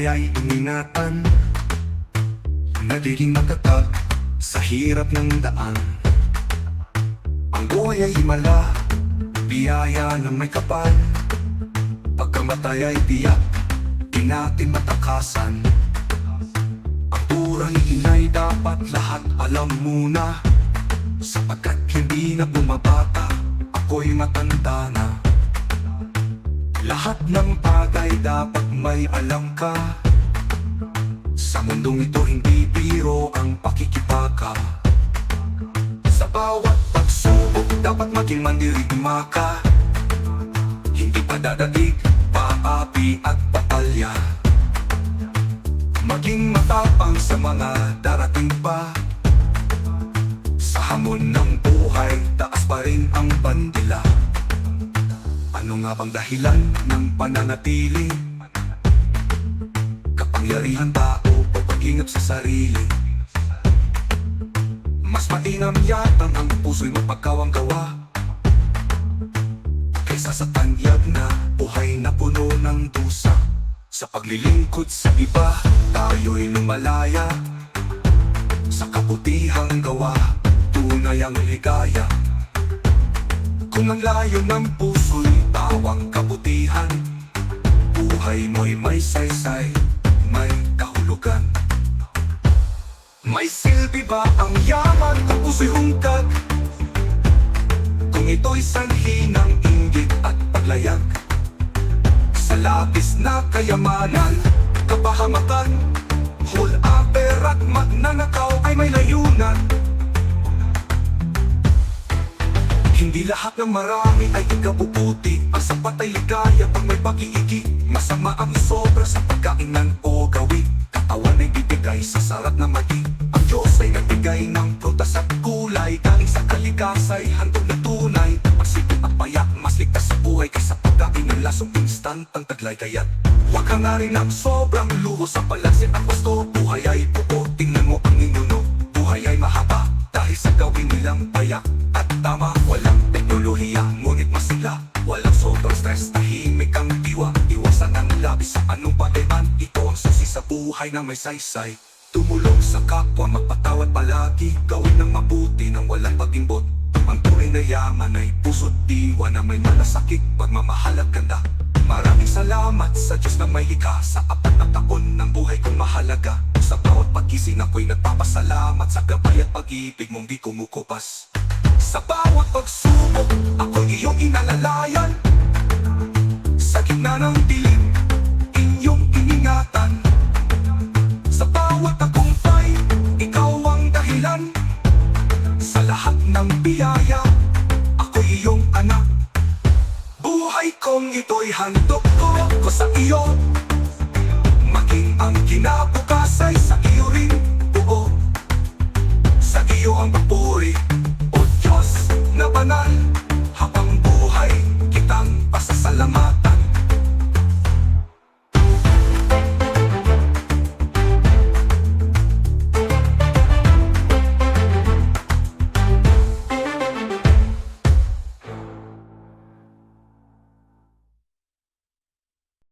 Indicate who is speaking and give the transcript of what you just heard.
Speaker 1: kaya'y ingatan, nagiging matatag sa hirap ng daan. Ang buhay ay himala, biyaya ng may kapal. Pagkamatay ay tiyak, di natin matakasan. Ang turang inay dapat lahat alam muna, sapagkat hindi na bumabata, ako'y matanda na. Lahat ng bagay dapat may alam ka. Sa mundong ito hindi biro ang pakikibaka. Sa bawat pagsubok dapat maging mandirigma ka. Hindi pa dadaig, paapi at batalya. Maging matapang sa mga darating pa. Sa hamon ng buhay, taas pa rin ang bandila. Ano nga bang dahilan ng pananatili? Kapangyarihan tao o pag-ingat sa sarili? Mas mainam yatang ang puso'y mapagkawang gawa, kaysa sa tanyag na buhay na puno ng dusa. Sa paglilingkod sa iba, tayo'y lumalaya. Sa kabutihang gawa, tunay ang ligaya. Kung ang layo ng puso'y tawang kabutihan, buhay mo'y may saysay, may kahulugan. May silbi ba ang yaman kung puso'y hungkag? Kung ito'y sanhi ng inggit at paglayag. Sa labis na kayamanan, kapahamakan, hul-aper at magnanakaw ay may layunan. Hindi lahat ng marami ay ikabubuti. Ang sapat ay ligaya pag may pag-iigi. Masama ang sobra sa pagkainan o gawi. Katawan ay bibigay sa sarap na mati. Ang Diyos ay nagbigay ng prutas at kulay. Galing sa kalikasay, handog na tunay. Magsipit at payak, mas ligtas sa buhay kaysa pagkain ng lasong instant ang taglay. Kaya't huwag ka nga rin ng sobrang luho sa palansin at wasto. Buhay ay pupo, tingnan mo ang ninuno. Buhay ay mahaba dahil sa gawin nilang payak at tama. Walang teknolohiya, ngunit masila. Walang sobrang stress, tahimik ang diwa. Iwasan ang labis sa anong pademan. Ito ang susi sa buhay na may saysay. Tumulong sa kapwa, magpatawad palagi. Gawin ng mabuti nang walang pag-imbot. Ang tunay na yaman ay puso't diwa na may malasakit, pagmamahal at ganda. Maraming salamat sa Diyos na may hika sa 4 na taon ng buhay kong mahalaga. Sa bawat pagising ako'y nagpapasalamat sa gabay at pag-ibig mong di kumukupas. Sa bawat pagsubok, ako'y iyong inalalayan. Sa gitna ng dilim